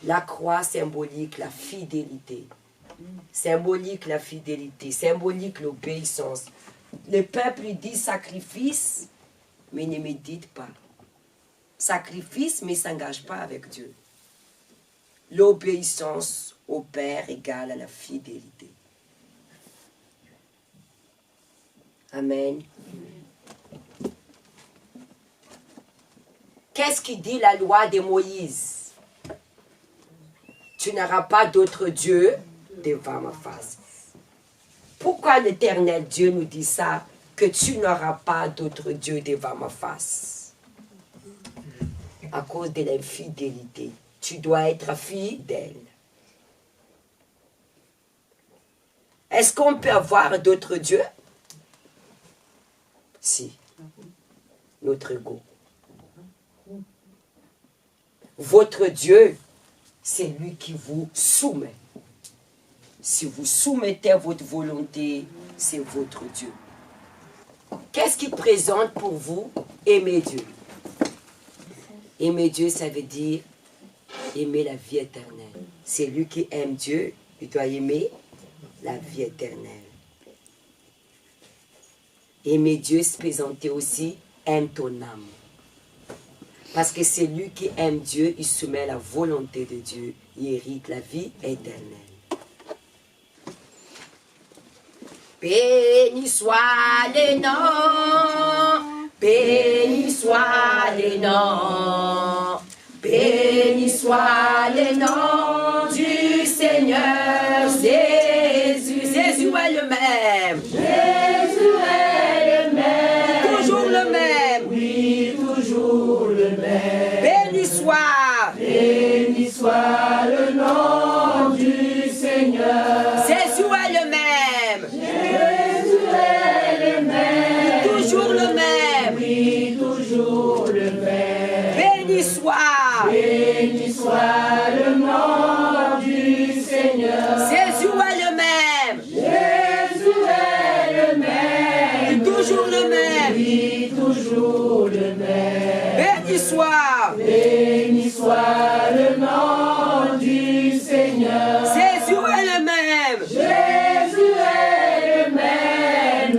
La croix symbolique la fidélité. Symbolique la fidélité. Symbolique l'obéissance. Le peuple dit sacrifice, mais ne médite pas. Sacrifice, mais ne s'engage pas avec Dieu. L'obéissance au Père égale à la fidélité. Amen. Qu'est-ce qui dit la loi de Moïse? Tu n'auras pas d'autre Dieu devant ma face. Pourquoi l'Éternel Dieu nous dit ça? Que tu n'auras pas d'autre Dieu devant ma face. À cause de l'infidélité. Tu dois être fidèle. Est-ce qu'on peut avoir d'autres dieux? Si. Notre ego. Votre Dieu, c'est lui qui vous soumet. Si vous soumettez à votre volonté, c'est votre Dieu. Qu'est-ce qu'il présente pour vous? Aimer Dieu. Aimer Dieu, ça veut dire aimer la vie éternelle. C'est lui qui aime Dieu, il doit aimer la vie éternelle. Aimer Dieu, se présenter aussi, aime ton âme. Parce que c'est lui qui aime Dieu, il soumet la volonté de Dieu, il hérite la vie éternelle. Béni soit les noms, béni soit les noms, béni soit les noms du Seigneur Jésus. Jésus est le même. Jésus est le même. Toujours le même. Oui, toujours le même. Béni soit. Béni soit le nom du Seigneur. Jésus est le même. Jésus est le même. Toujours le même. Oui, toujours le même. Béni soit. Béni soit le nom du Seigneur. Jésus est le même. Jésus est le même. Toujours le même. Oui, toujours le même. Béni soit. Béni soit le nom du Seigneur. Jésus est le même. Jésus est le même.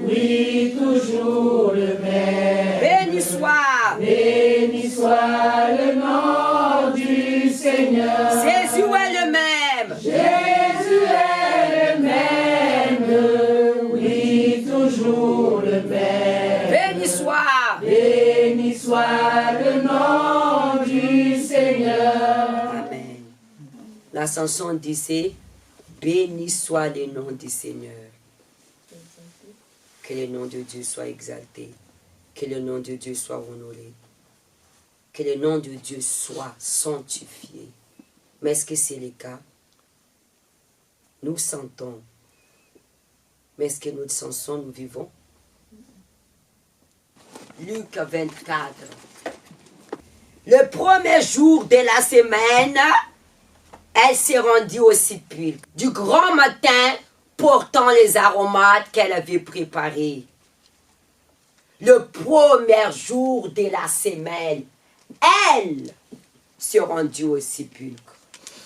Oui, toujours le même. Béni soit. Béni soit le nom du Seigneur. Jésus est le même. Jésus est le même. Oui, toujours le même. Béni soit. Béni soit le nom du Seigneur. Amen. La chanson disait, béni soit le nom du Seigneur. Que le nom de Dieu soit exalté. Que le nom de Dieu soit honoré. Que le nom de Dieu soit sanctifié. Mais est-ce que c'est le cas? Nous sentons. Mais est-ce que nous sentons, nous vivons? Luc 24. Le premier jour de la semaine, elle s'est rendue au sépulcre du grand matin, portant les aromates qu'elle avait préparés. Le premier jour de la semaine, elle s'est rendue au sépulcre.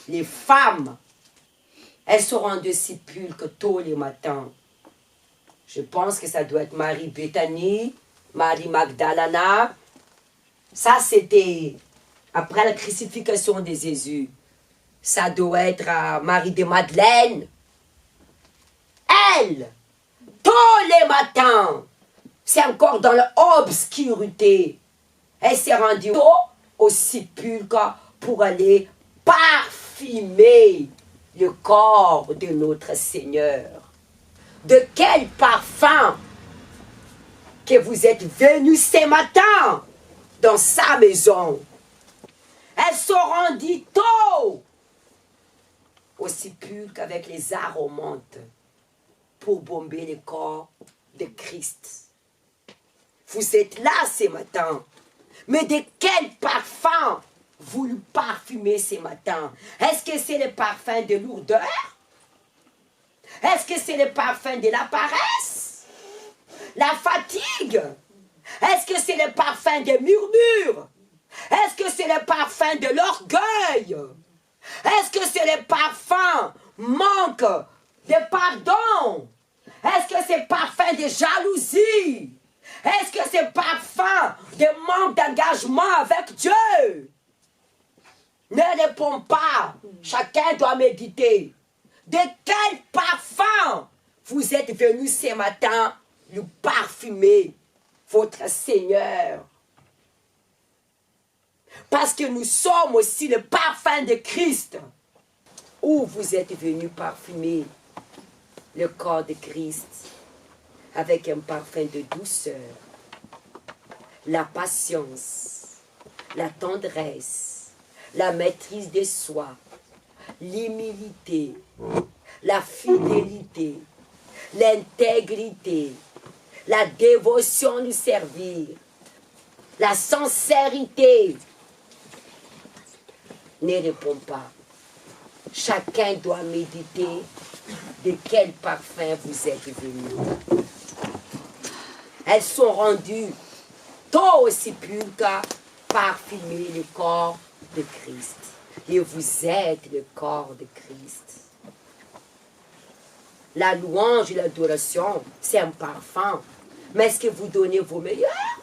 Les femmes, elles se rendent au sépulcre tôt le matin. Je pense que ça doit être Marie Béthanie, Marie Magdalena. Ça, c'était après la crucifixion de Jésus. Ça doit être Marie de Madeleine. Elle, tôt les matins, c'est encore dans l'obscurité. Elle s'est rendue au sépulcre pour aller parfumer le corps de notre Seigneur. De quel parfum que vous êtes venus ce matin dans sa maison. Elle se rendit tôt au sépulcre avec les aromates pour bomber le corps de Christ. Vous êtes là ce matin, mais de quel parfum vous le parfumez ce matin? Est-ce que c'est le parfum de lourdeur? Est-ce que c'est le parfum de la paresse? La fatigue? Est-ce que c'est le parfum des murmures? Est-ce que c'est le parfum de l'orgueil? Est-ce que c'est le parfum manque de pardon? Est-ce que c'est parfum de jalousie? Est-ce que c'est parfum de manque d'engagement avec Dieu? Ne réponds pas. Chacun doit méditer. De quel parfum vous êtes venu ce matin le parfumer votre Seigneur? Parce que nous sommes aussi le parfum de Christ. Où vous êtes venu parfumer le corps de Christ avec un parfum de douceur, la patience, la tendresse, la maîtrise de soi, l'humilité, la fidélité, l'intégrité, la dévotion du servir, la sincérité. Ne réponds pas. Chacun doit méditer de quel parfum vous êtes venu. Elles sont rendues tôt au sépulcre parfumer le corps de Christ. Et vous êtes le corps de Christ. La louange et l'adoration, c'est un parfum. Mais est-ce que vous donnez vos meilleurs?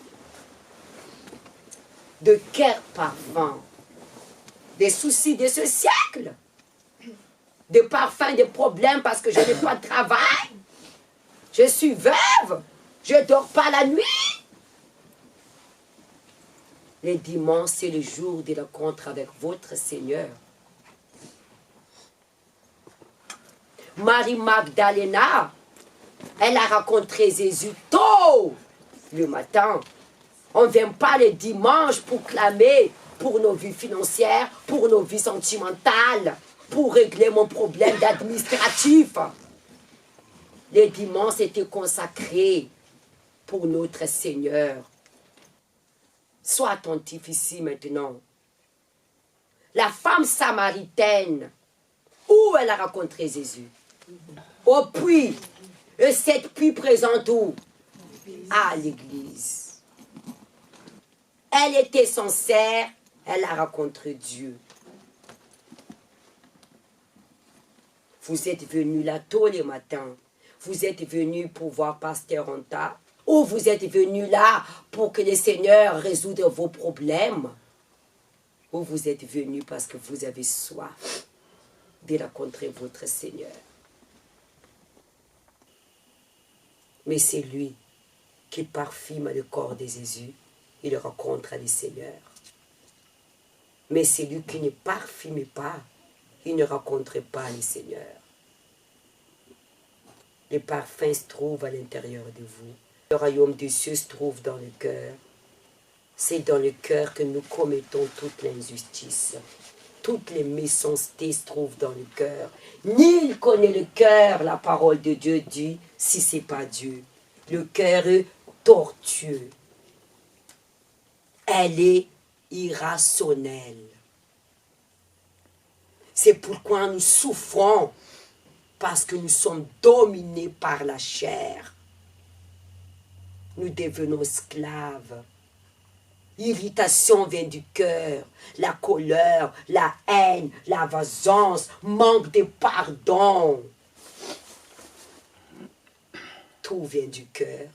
De quel parfum? Des soucis de ce siècle? Des parfums, des problèmes parce que je n'ai pas de travail? Je suis veuve? Je ne dors pas la nuit? Le dimanche, c'est le jour de rencontre avec votre Seigneur. Marie-Magdalena, elle a rencontré Jésus tôt le matin. On ne vient pas le dimanche pour clamer pour nos vies financières, pour nos vies sentimentales, pour régler mon problème d'administratif. Le dimanche était consacré pour notre Seigneur. Sois attentif ici maintenant. La femme samaritaine, où elle a rencontré Jésus? Au puits. Et cette puits présente où? À l'église. Elle était sincère, elle a rencontré Dieu. Vous êtes venu là tôt le matin. Vous êtes venu pour voir Pasteur Anta. Ou vous êtes venu là pour que le Seigneur résoudre vos problèmes. Ou vous êtes venu parce que vous avez soif de rencontrer votre Seigneur. Mais c'est lui qui parfume le corps de Jésus. Il rencontre le Seigneur. Mais celui qui ne parfume pas, il ne rencontre pas le Seigneur. Le parfum se trouve à l'intérieur de vous. Le royaume des cieux se trouve dans le cœur. C'est dans le cœur que nous commettons toute l'injustice. Toutes les méchancetés se trouvent dans le cœur. Nul connaît le cœur, la parole de Dieu dit, si ce n'est pas Dieu. Le cœur est tortueux. Elle est irrationnelle. C'est pourquoi nous souffrons, parce que nous sommes dominés par la chair. Nous devenons esclaves. L'irritation vient du cœur, la colère, la haine, la vengeance, manque de pardon. Tout vient du cœur.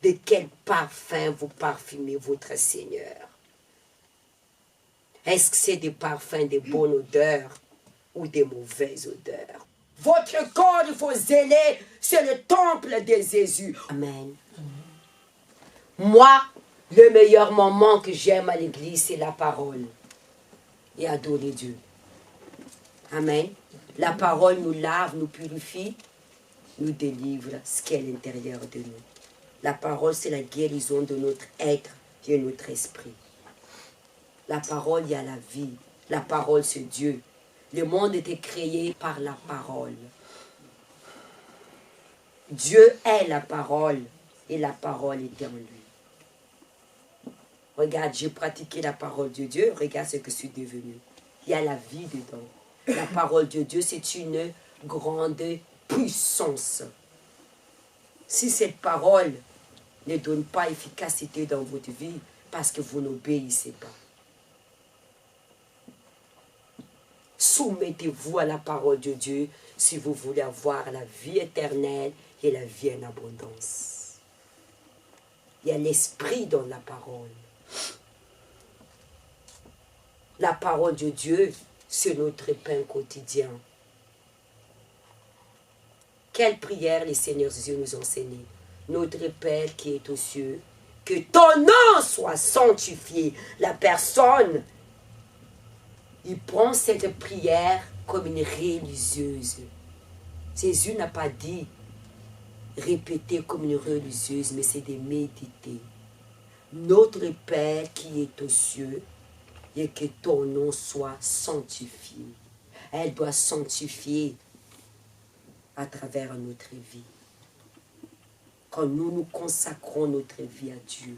De quel parfum vous parfumez votre Seigneur? Est-ce que c'est des parfums de bonne odeur ou de mauvaises odeurs? Votre corps, il faut zéler, c'est le temple de Jésus. Amen. Moi, le meilleur moment que j'aime à l'église, c'est la parole. Et adorer Dieu. Amen. La parole nous lave, nous purifie, nous délivre ce qui est à l'intérieur de nous. La parole, c'est la guérison de notre être et de notre esprit. La parole, il y a la vie. La parole, c'est Dieu. Le monde était créé par la parole. Dieu est la parole et la parole est en lui. Regarde, j'ai pratiqué la parole de Dieu. Regarde ce que je suis devenu. Il y a la vie dedans. La parole de Dieu, c'est une grande puissance. Si cette parole ne donne pas efficacité dans votre vie, parce que vous n'obéissez pas. Soumettez-vous à la parole de Dieu si vous voulez avoir la vie éternelle et la vie en abondance. Il y a l'esprit dans la parole. La parole de Dieu, c'est notre pain quotidien. Quelle prière le Seigneur Jésus nous enseigne? Notre Père qui est aux cieux, que ton nom soit sanctifié. La personne, il prend cette prière comme une religieuse. Jésus n'a pas dit répéter comme une religieuse, mais c'est de méditer. Notre Père qui est aux cieux, et que ton nom soit sanctifié. Elle doit sanctifier à travers notre vie. Quand nous nous consacrons notre vie à Dieu,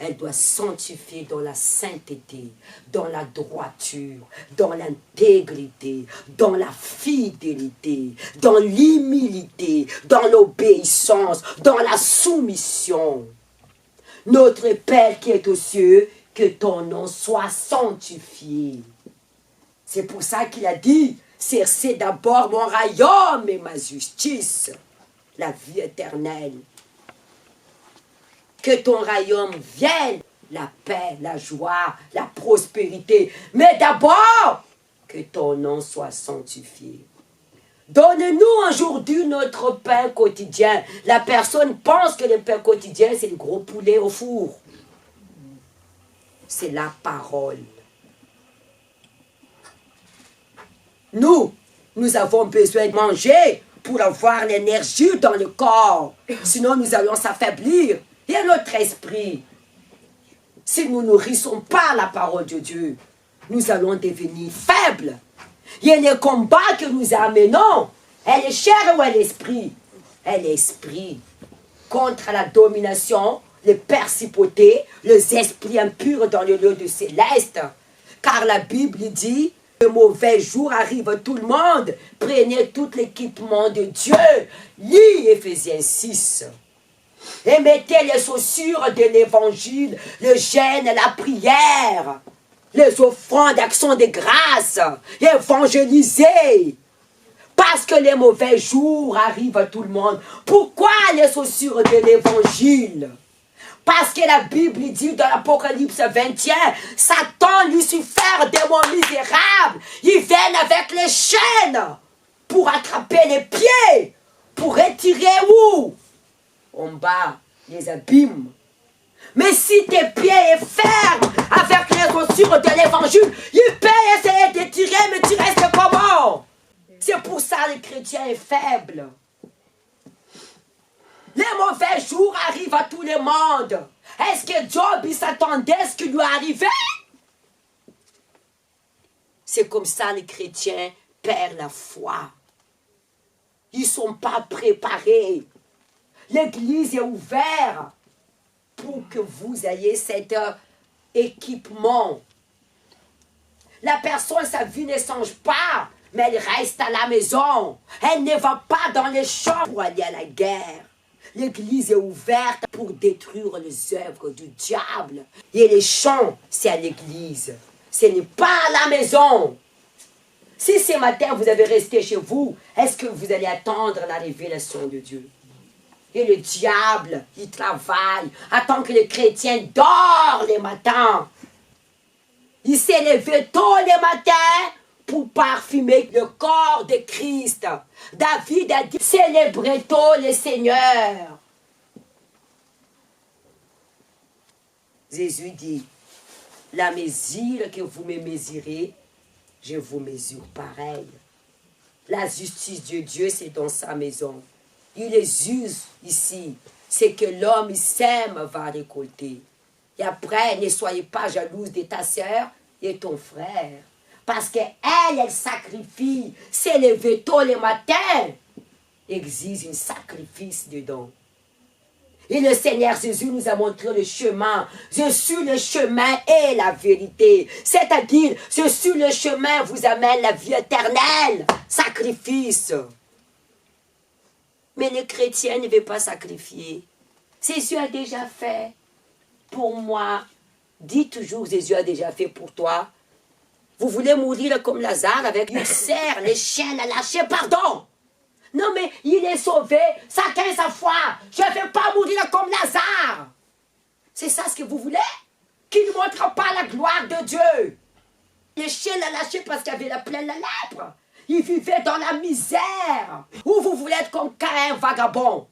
elle doit sanctifier dans la sainteté, dans la droiture, dans l'intégrité, dans la fidélité, dans l'humilité, dans l'obéissance, dans la soumission. Notre Père qui est aux cieux, que ton nom soit sanctifié. C'est pour ça qu'il a dit, cherchez d'abord mon royaume et ma justice, la vie éternelle. Que ton royaume vienne, la paix, la joie, la prospérité. Mais d'abord, que ton nom soit sanctifié. Donne-nous aujourd'hui notre pain quotidien. La personne pense que le pain quotidien, c'est le gros poulet au four. C'est la parole. Nous avons besoin de manger pour avoir l'énergie dans le corps. Sinon, nous allons s'affaiblir. Et notre esprit, si nous ne nourrissons pas la parole de Dieu, nous allons devenir faibles. Il y a le combat que nous amenons. Elle est chair ou elle est esprit? Elle est esprit. Contre la domination, les principautés, les esprits impurs dans le lieu de céleste. Car la Bible dit, le mauvais jour arrive à tout le monde. Prenez tout l'équipement de Dieu. Lis Éphésiens 6. Et mettez les chaussures de l'évangile, le jeûne, la prière, les offrandes d'action de grâce, évangélisez. Parce que les mauvais jours arrivent à tout le monde. Pourquoi les chaussures de l'évangile? Parce que la Bible dit dans l'Apocalypse 21, Satan, Lucifer, démon misérable, ils viennent avec les chaînes pour attraper les pieds, pour retirer où? En bas, les abîmes. Mais si tes pieds sont fermes avec les chaussures de l'évangile, ils peuvent essayer de tirer, mais tu restes comment? C'est pour ça que le chrétien est faible. Les mauvais jours arrivent à tout le monde. Est-ce que Job il s'attendait à ce qui lui arrivait? C'est comme ça les chrétiens perdent la foi. Ils ne sont pas préparés. L'église est ouverte pour que vous ayez cet équipement. La personne, sa vie ne change pas, mais elle reste à la maison. Elle ne va pas dans les champs pour aller à la guerre. L'église est ouverte pour détruire les œuvres du diable. Et les champs, c'est à l'église. Ce n'est pas à la maison. Si ce matin vous avez resté chez vous, est-ce que vous allez attendre la révélation de Dieu? Et le diable, il travaille, attend que les chrétiens dorment les matins. Il s'est levé tôt le matin pour parfumer le corps de Christ. David a dit, célébrez tôt le Seigneur. Jésus dit, la mesure que vous me mesurez, je vous mesure pareil. La justice de Dieu, c'est dans sa maison. Il les use ici. C'est que l'homme, il sème, va récolter. Et après, ne soyez pas jalouse de ta sœur et ton frère. Parce qu'elle, elle sacrifie. C'est lever tôt le matin. Exige un sacrifice dedans. Et le Seigneur Jésus nous a montré le chemin. Je suis le chemin et la vérité. C'est-à-dire, je suis le chemin, vous amène la vie éternelle. Sacrifice. Mais le chrétien ne veut pas sacrifier. Jésus a déjà fait pour moi Dis toujours, Jésus a déjà fait pour toi. Vous voulez mourir comme Lazare avec ulcère, les chiens l'ont lâché, pardon. Non mais il est sauvé, chacun sa foi. Je ne vais pas mourir comme Lazare. C'est ça ce que vous voulez? Qu'il ne montre pas la gloire de Dieu. Les chiens l'ont lâché parce qu'il avait la pleine la lèpre. Il vivait dans la misère. Ou vous voulez être comme Caïn, vagabond?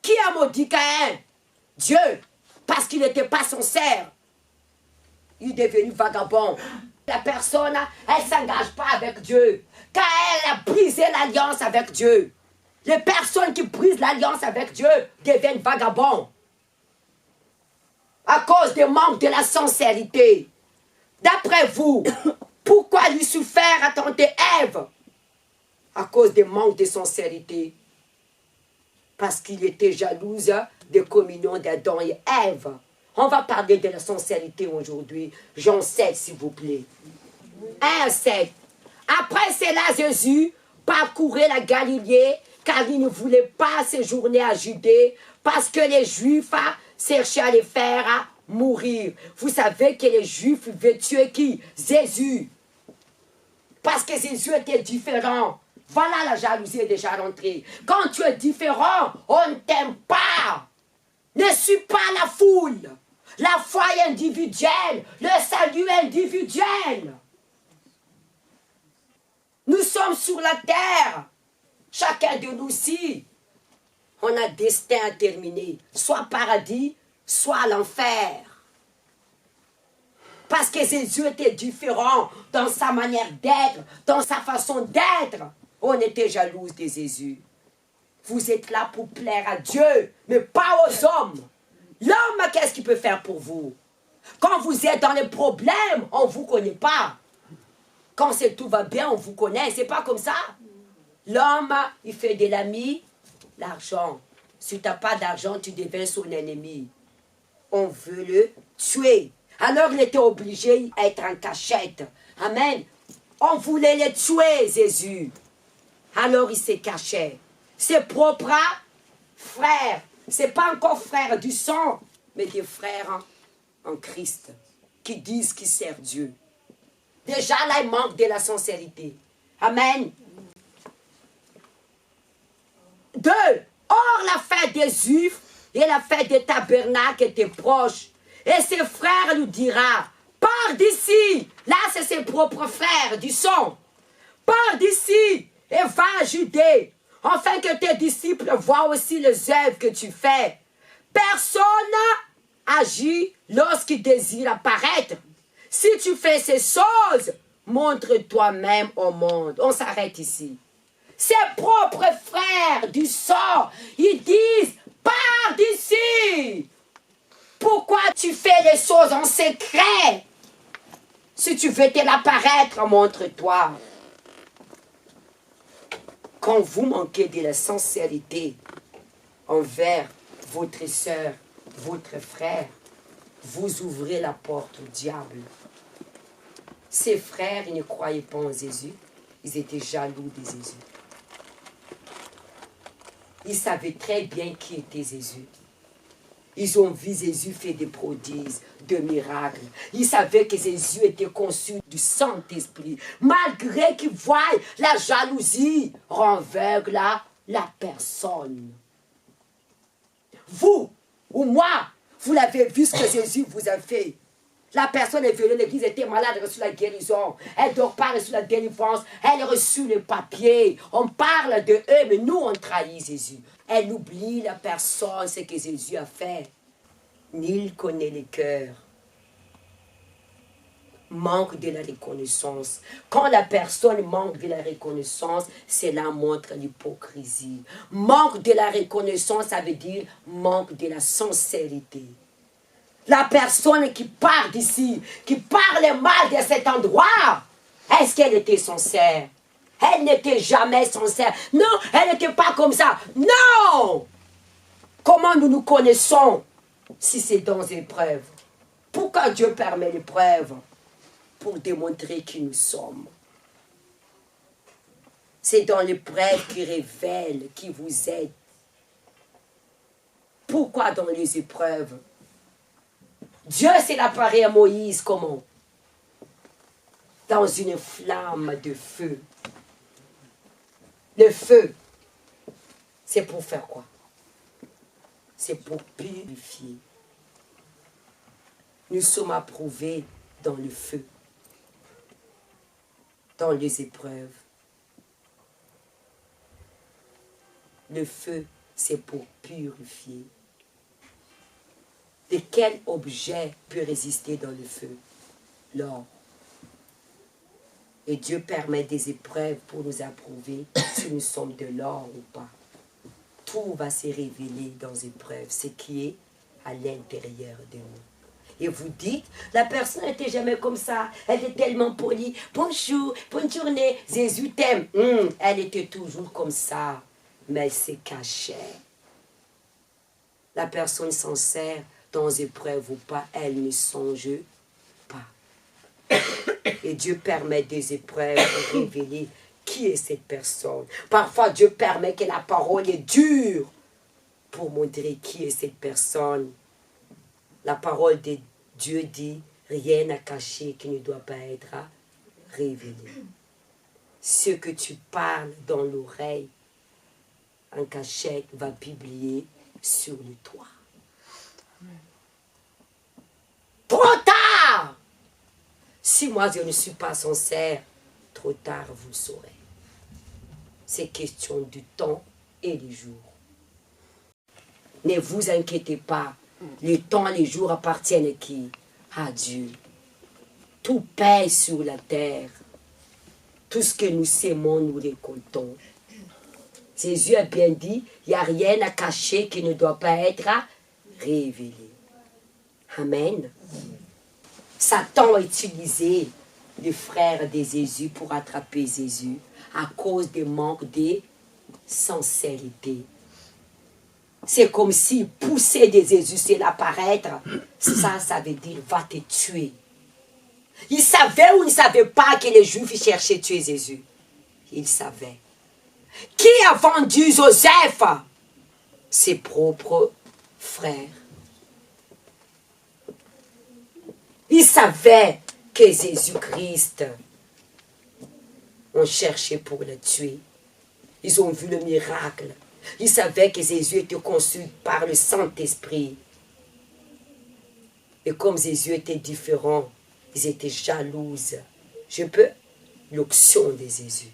Qui a maudit Caïn? Dieu. Parce qu'il n'était pas sincère. Il est devenu vagabond. La personne, elle ne s'engage pas avec Dieu. Caïn a brisé l'alliance avec Dieu. Les personnes qui brisent l'alliance avec Dieu deviennent vagabonds. À cause du manque de la sincérité. D'après vous, pourquoi Lucifer a tenté Ève? À cause du manque de sincérité. Parce qu'il était jalouse de communion d'Adam et Ève. On va parler de la sincérité aujourd'hui. Jean 7, s'il vous plaît. 1, 7. Après cela, Jésus parcourait la Galilée, car il ne voulait pas séjourner à Judée, parce que les Juifs cherchaient à les faire mourir. Vous savez que les Juifs veulent tuer qui? Jésus. Parce que Jésus était différent. Voilà, la jalousie est déjà rentrée. Quand tu es différent, on ne t'aime pas. Ne suis pas la foule. La foi est individuelle. Le salut est individuel. Nous sommes sur la terre. Chacun de nous aussi. On a un destin à terminer. Soit paradis, soit l'enfer. Parce que Jésus était différent dans sa manière d'être, dans sa façon d'être. On était jaloux de Jésus. Vous êtes là pour plaire à Dieu, mais pas aux hommes. L'homme, qu'est-ce qu'il peut faire pour vous? Quand vous êtes dans les problèmes, on ne vous connaît pas. Quand tout va bien, on vous connaît. C'est pas comme ça. L'homme, il fait de l'ami, l'argent. Si tu n'as pas d'argent, tu deviens son ennemi. On veut le tuer. Alors il était obligé d'être en cachette. Amen. On voulait le tuer, Jésus. Alors il se cachait. Ses propres frères, ce n'est pas encore frères du sang, mais des frères en Christ, qui disent qu'ils servent Dieu. Déjà là, il manque de la sincérité. Amen. 2. Or, la fête des Juifs et la fête des tabernacles étaient proches. Et ses frères lui dira, pars d'ici. Là, c'est ses propres frères du sang. Pars d'ici et va à Judée, afin que tes disciples voient aussi les œuvres que tu fais. Personne agit lorsqu'il désire apparaître. Si tu fais ces choses, montre toi-même au monde. On s'arrête ici. Ses propres frères du sang, ils disent, pars d'ici. Pourquoi tu fais les choses en secret? Si tu veux te l'apparaître, montre-toi. Quand vous manquez de la sincérité envers votre soeur, votre frère, vous ouvrez la porte au diable. Ses frères, ils ne croyaient pas en Jésus. Ils étaient jaloux de Jésus. Ils savaient très bien qui était Jésus. Ils ont vu Jésus faire des prodiges, des miracles. Ils savaient que Jésus était conçu du Saint-Esprit. Malgré qu'ils voient la jalousie rend aveugle la personne. Vous ou moi, vous l'avez vu ce que Jésus vous a fait. La personne est venue, l'église était malade, elle a reçu la guérison. Elle ne dort pas, elle a reçu la délivrance. Elle a reçu le papier. On parle de eux, mais nous, on trahit Jésus. Elle oublie la personne, ce que Jésus a fait. Nul connaît les cœurs. Manque de la reconnaissance. Quand la personne manque de la reconnaissance, cela montre l'hypocrisie. Manque de la reconnaissance, ça veut dire manque de la sincérité. La personne qui part d'ici, qui parle mal de cet endroit, est-ce qu'elle était sincère? Elle n'était jamais sincère. Non, elle n'était pas comme ça. Non! Comment nous nous connaissons si c'est dans l'épreuve? Pourquoi Dieu permet l'épreuve? Pour démontrer qui nous sommes. C'est dans l'épreuve qui révèle qui vous êtes. Pourquoi dans les épreuves? Dieu s'est apparu à Moïse comment? Dans une flamme de feu. Le feu, c'est pour faire quoi? C'est pour purifier. Nous sommes approuvés dans le feu, dans les épreuves. Le feu, c'est pour purifier. De quel objet peut résister dans le feu? L'or. Et Dieu permet des épreuves pour nous approuver si nous sommes de l'or ou pas. Tout va se révéler dans les épreuves, ce qui est à l'intérieur de nous. Et vous dites, la personne n'était jamais comme ça, elle est tellement polie. Bonjour, bonne journée, Jésus t'aime. Elle était toujours comme ça, mais elle se cachait. La personne sincère, dans les épreuves ou pas, elle ne songe pas. Et Dieu permet des épreuves pour révéler qui est cette personne. Parfois, Dieu permet que la parole est dure pour montrer qui est cette personne. La parole de Dieu dit, rien à cacher qui ne doit pas être révélé. Ce que tu parles dans l'oreille, en cachette, va publier sur le toit. Trop tard! Si moi je ne suis pas sincère, trop tard vous le saurez. C'est question du temps et du jour. Ne vous inquiétez pas, le temps et les jours appartiennent à qui? À Dieu. Tout pèse sur la terre. Tout ce que nous sémons, nous récoltons. Jésus a bien dit, il n'y a rien à cacher qui ne doit pas être révélé. Amen. Satan a utilisé les frères de Jésus pour attraper Jésus à cause du manque de sincérité. C'est comme si pousser de Jésus, c'est l'apparaître. Ça veut dire va te tuer. Il savait ou il ne savait pas que les Juifs cherchaient à tuer Jésus? Il savait. Qui a vendu Joseph? Ses propres frères. Ils savaient que Jésus-Christ, on cherchait pour le tuer. Ils ont vu le miracle. Ils savaient que Jésus était conçu par le Saint-Esprit. Et comme Jésus était différent, ils étaient jalouses. Je peux l'onction de Jésus.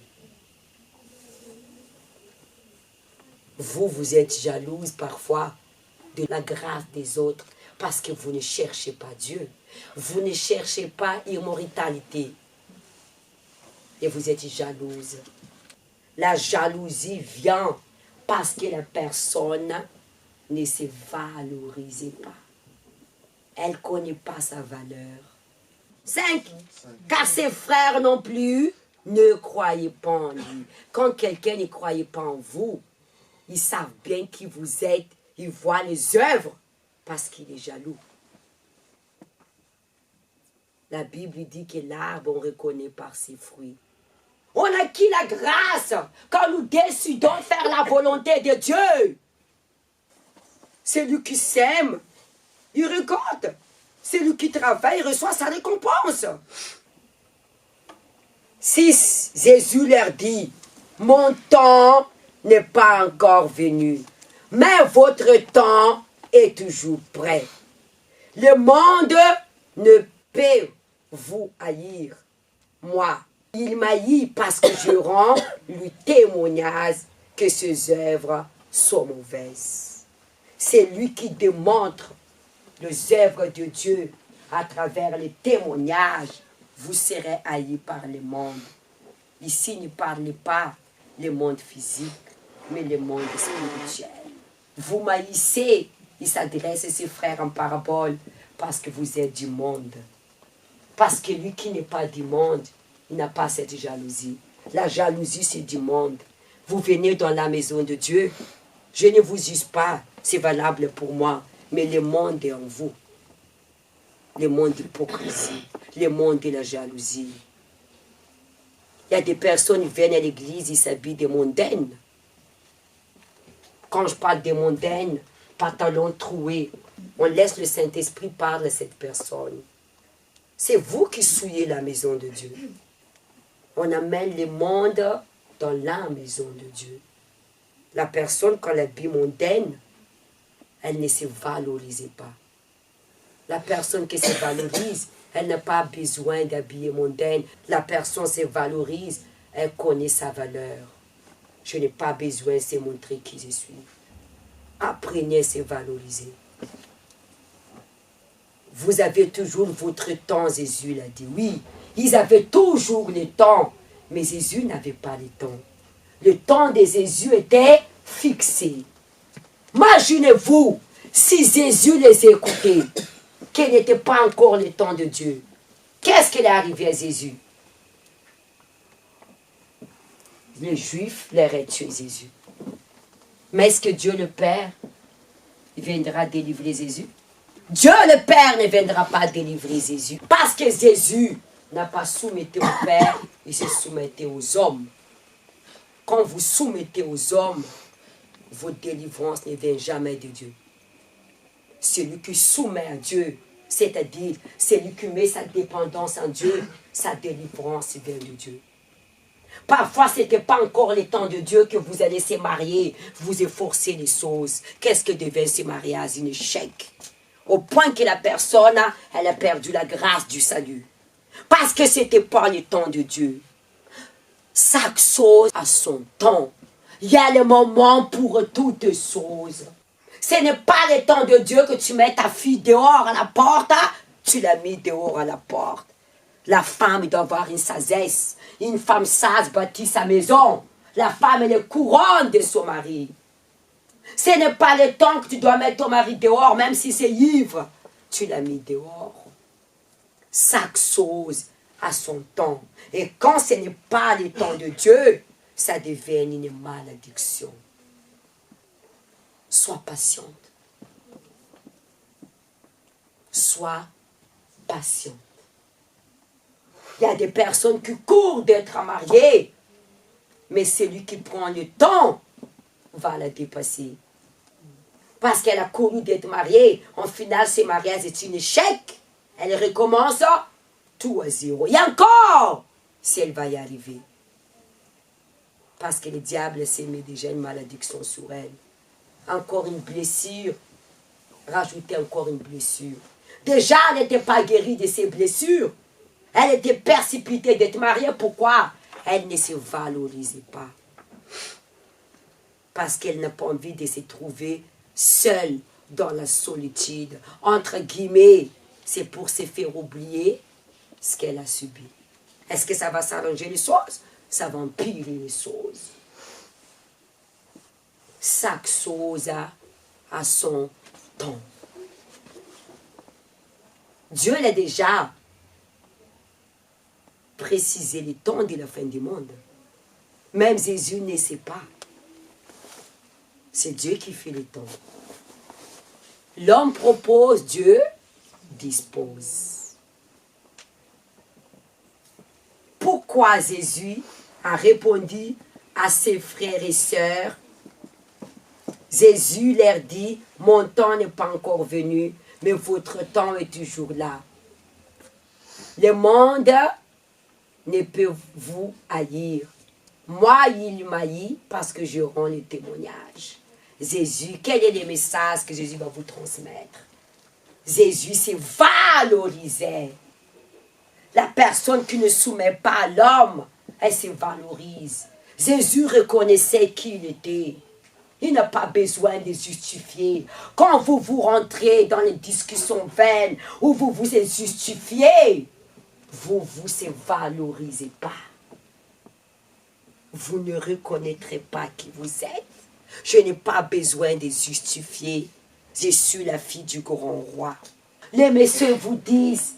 Vous êtes jalouse parfois de la grâce des autres parce que vous ne cherchez pas Dieu. Vous ne cherchez pas immortalité. Et vous êtes jalouse. La jalousie vient parce que la personne ne se valorise pas. Elle ne connaît pas sa valeur. 5. Car ses frères non plus ne croyaient pas en lui. Quand quelqu'un ne croyait pas en vous, ils savent bien qui vous êtes. Ils voient les œuvres parce qu'il est jaloux. La Bible dit que l'arbre, on reconnaît par ses fruits. On a acquis la grâce quand nous décidons de faire la volonté de Dieu. Celui qui sème, il récolte. Celui qui travaille, il reçoit sa récompense. 6. Jésus leur dit, mon temps n'est pas encore venu, mais votre temps est toujours prêt. Le monde ne peut vous haïr. Moi, il m'haït parce que je rends lui témoignage que ses œuvres sont mauvaises. C'est lui qui démontre les œuvres de Dieu à travers les témoignages. Vous serez haïs par le monde. Ici, ne parlez pas le monde physique, mais le monde spirituel. Vous maïssez, il s'adresse à ses frères en parabole, parce que vous êtes du monde. Parce que lui qui n'est pas du monde, il n'a pas cette jalousie. La jalousie, c'est du monde. Vous venez dans la maison de Dieu, je ne vous use pas, c'est valable pour moi, mais le monde est en vous. Le monde d'hypocrisie, le monde de la jalousie. Il y a des personnes qui viennent à l'église, ils s'habillent des mondaines. Quand je parle des mondaines, pantalon troué, On laisse le Saint-Esprit parler à cette personne. C'est vous qui souillez la maison de Dieu. On amène le monde dans la maison de Dieu. La personne, quand elle habille mondaine, elle ne se valorise pas. La personne qui se valorise, elle n'a pas besoin d'habiller mondaine. La personne se valorise, elle connaît sa valeur. Je n'ai pas besoin de se montrer qui je suis. Apprenez à se valoriser. Vous avez toujours votre temps, Jésus l'a dit. Oui, ils avaient toujours le temps, mais Jésus n'avait pas le temps. Le temps de Jésus était fixé. Imaginez-vous si Jésus les écoutait, qu'il n'était pas encore le temps de Dieu. Qu'est-ce qui est arrivé à Jésus? Les Juifs l'auraient tué Jésus. Mais est-ce que Dieu le Père viendra délivrer Jésus? Dieu le Père ne viendra pas délivrer Jésus. Parce que Jésus n'a pas soumis au Père, il se soumettait aux hommes. Quand vous soumettez aux hommes, votre délivrance ne vient jamais de Dieu. Celui qui soumet à Dieu, c'est-à-dire celui qui met sa dépendance en Dieu, sa délivrance vient de Dieu. Parfois, ce n'était pas encore le temps de Dieu que vous allez se marier, vous efforcez les choses. Qu'est-ce que devient ce mariage? Un échec. Au point que la personne, elle a perdu la grâce du salut. Parce que ce n'était pas le temps de Dieu. Chaque chose a son temps. Il y a le moment pour toutes choses. Ce n'est pas le temps de Dieu que tu mets ta fille dehors à la porte. Tu l'as mis dehors à la porte. La femme doit avoir une sagesse. Une femme sage bâtit sa maison. La femme est le couronne de son mari. Ce n'est pas le temps que tu dois mettre ton mari dehors, même si c'est ivre. Tu l'as mis dehors. Chaque chose a son temps. Et quand ce n'est pas le temps de Dieu, ça devient une malédiction. Sois patiente. Sois patiente. Il y a des personnes qui courent d'être mariées, mais celui qui prend le temps va la dépasser. Parce qu'elle a couru d'être mariée, en final, ce mariage est un échec. Elle recommence tout à zéro. Et encore, si elle va y arriver. Parce que le diable s'est mis déjà une malédiction sur elle. Encore une blessure. Rajouter encore une blessure. Déjà, elle n'était pas guérie de ses blessures. Elle était précipitée d'être mariée. Pourquoi? Elle ne se valorisait pas. Parce qu'elle n'a pas envie de se trouver seule dans la solitude. Entre guillemets, c'est pour se faire oublier ce qu'elle a subi. Est-ce que ça va s'arranger les choses? Ça va empirer les choses. Chaque chose a son temps. Dieu l'a déjà précisé le temps de la fin du monde. Même Jésus ne sait pas. C'est Dieu qui fait le temps. L'homme propose, Dieu dispose. Pourquoi Jésus a répondu à ses frères et sœurs? Jésus leur dit, mon temps n'est pas encore venu, mais votre temps est toujours là. Le monde ne peut vous haïr. Moi, il m'haït parce que je rends le témoignage. Jésus, quel est le message que Jésus va vous transmettre? Jésus s'est valorisé. La personne qui ne soumet pas à l'homme, elle se valorise. Jésus reconnaissait qui il était. Il n'a pas besoin de justifier. Quand vous rentrez dans les discussions vaines, où vous vous justifiez, vous ne vous valorisez pas. Vous ne reconnaîtrez pas qui vous êtes. Je n'ai pas besoin de justifier. Je suis la fille du grand roi. Les messieurs vous disent,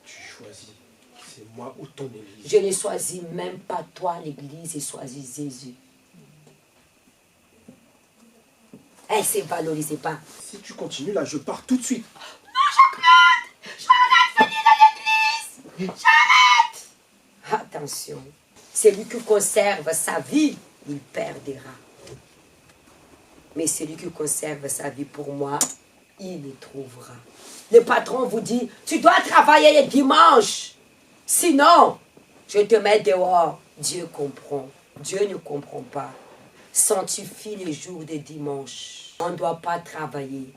tu choisis, c'est moi ou ton église. je ne choisis même pas toi l'église, j'ai choisi Jésus. Elle ne se valorisait pas. Si tu continues là, je pars tout de suite. Non, j'arrête venir dans l'église. J'arrête. Attention. Celui qui conserve sa vie, il perdra. Mais celui qui conserve sa vie pour moi, il les trouvera. Le patron vous dit, tu dois travailler les dimanches. Sinon, je te mets dehors. Dieu comprend. Dieu ne comprend pas. Sanctifie les jours des dimanches. On ne doit pas travailler.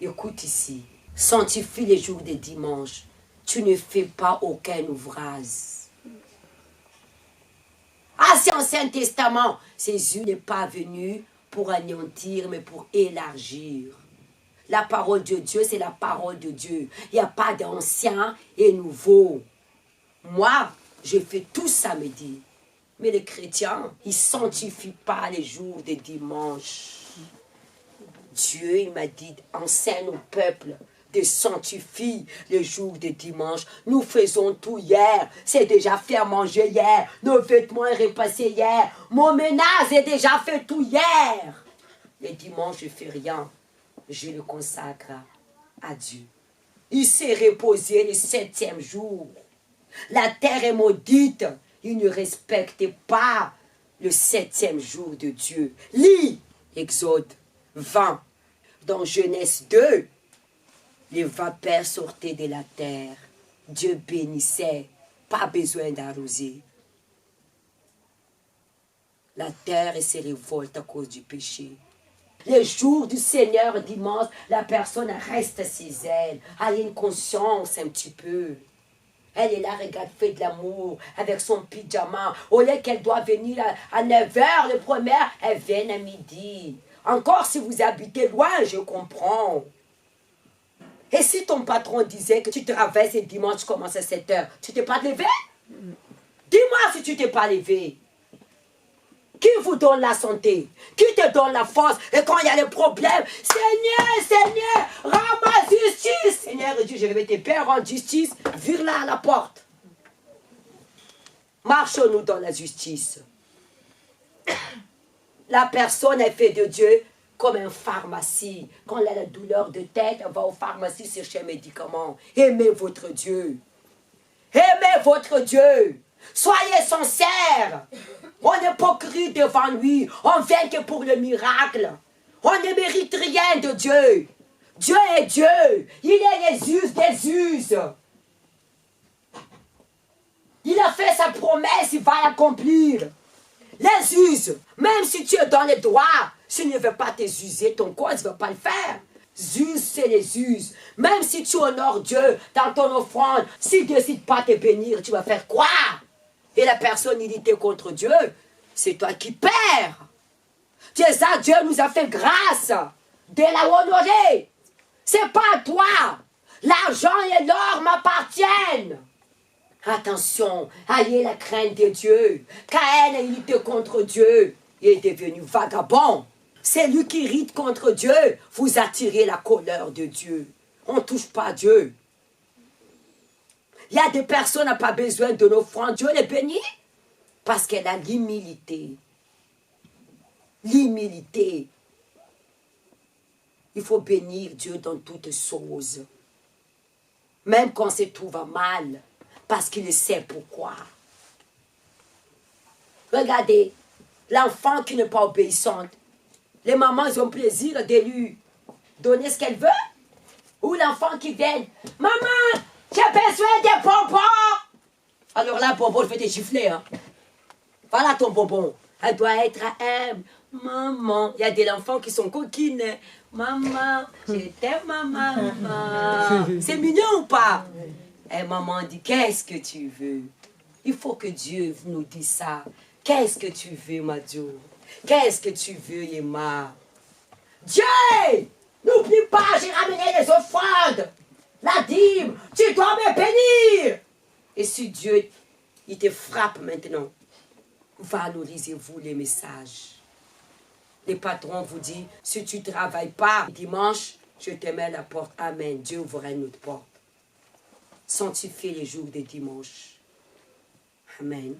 Écoute ici. Sanctifie les jours des dimanches. Tu ne fais pas aucun ouvrage. Ah, c'est Ancien Testament. Jésus n'est pas venu pour anéantir, mais pour élargir. La parole de Dieu, c'est la parole de Dieu. Il n'y a pas d'ancien et nouveau. Moi, je fais tout samedi. Mais les chrétiens, ils ne sanctifient pas les jours des dimanches. Dieu, il m'a dit, enseigne au peuple de sanctifier les jours des dimanches. Nous faisons tout hier. C'est déjà fait à manger hier. Nos vêtements sont repassés hier. Mon ménage est déjà fait tout hier. Les dimanches, je ne fais rien. Je le consacre à Dieu. Il s'est reposé le 7e jour. La terre est maudite. Il ne respectait pas le 7e jour de Dieu. Lis Exode 20. Dans Genèse 2, les vapeurs sortaient de la terre. Dieu bénissait. Pas besoin d'arroser. La terre se révolte à cause du péché. Les jours du Seigneur dimanche, la personne reste chez elle. Elle a une conscience un petit peu. Elle est là, regarde, fait de l'amour avec son pyjama. Au lieu qu'elle doit venir à 9h le premier, elle vient à midi. Encore si vous habitez loin, je comprends. Et si ton patron disait que tu travailles ce dimanche, tu commences à 7h, tu t'es pas levé? Dis-moi si tu t'es pas levé. Qui vous donne la santé? Qui te donne la force? Et quand il y a des problèmes, Seigneur, rends ma justice. Seigneur Dieu, je vais te faire en justice. Vire-la à la porte. Marchons-nous dans la justice. La personne est faite de Dieu comme une pharmacie. Quand elle a la douleur de tête, elle va aux pharmacies chercher un médicament. Aimez votre Dieu. Aimez votre Dieu. Soyez sincères. On n'est pas cru devant lui. On vient que pour le miracle. On ne mérite rien de Dieu. Dieu est Dieu. Il est les us des us. Il a fait sa promesse, il va l'accomplir. Les us, même si tu es dans les droits, s'il ne veut pas t'user, ton corps ne va pas le faire. Us, c'est les us. Même si tu honores Dieu dans ton offrande, s'il ne décide pas de te bénir, tu vas faire quoi? Et la personne irritée contre Dieu, c'est toi qui perds. C'est ça, Dieu nous a fait grâce de la honorer. C'est pas à toi. L'argent et l'or m'appartiennent. Attention, ayez la crainte de Dieu. Caïn a irrité contre Dieu. Il est devenu vagabond. C'est lui qui irrite contre Dieu. Vous attirez la colère de Dieu. On ne touche pas à Dieu. Il y a des personnes qui n'ont pas besoin de nos offrandes. Dieu les bénit parce qu'elle a l'humilité. L'humilité. Il faut bénir Dieu dans toutes choses. Même quand tout va mal. Parce qu'il sait pourquoi. Regardez, l'enfant qui n'est pas obéissante. Les mamans ils ont plaisir de lui donner ce qu'elle veut. Ou l'enfant qui vient. Maman, j'ai besoin de bonbons. Alors là, bonbon, je vais te gifler. Hein. Voilà ton bonbon. Elle doit être humble. Maman. Il y a des enfants qui sont coquines. Maman, je t'aime, maman. C'est mignon ou pas? Et maman dit, qu'est-ce que tu veux? Il faut que Dieu nous dise ça. Qu'est-ce que tu veux, Madio? Qu'est-ce que tu veux, Emma? Dieu! N'oublie pas, j'ai ramené les offrandes. La dîme, tu dois me bénir. Et si Dieu, il te frappe maintenant, valorisez-vous les messages. Les patrons vous disent, si tu ne travailles pas dimanche, je te mets à la porte. Amen. Dieu ouvrira une autre porte. Sanctifiez les jours des dimanches. Amen.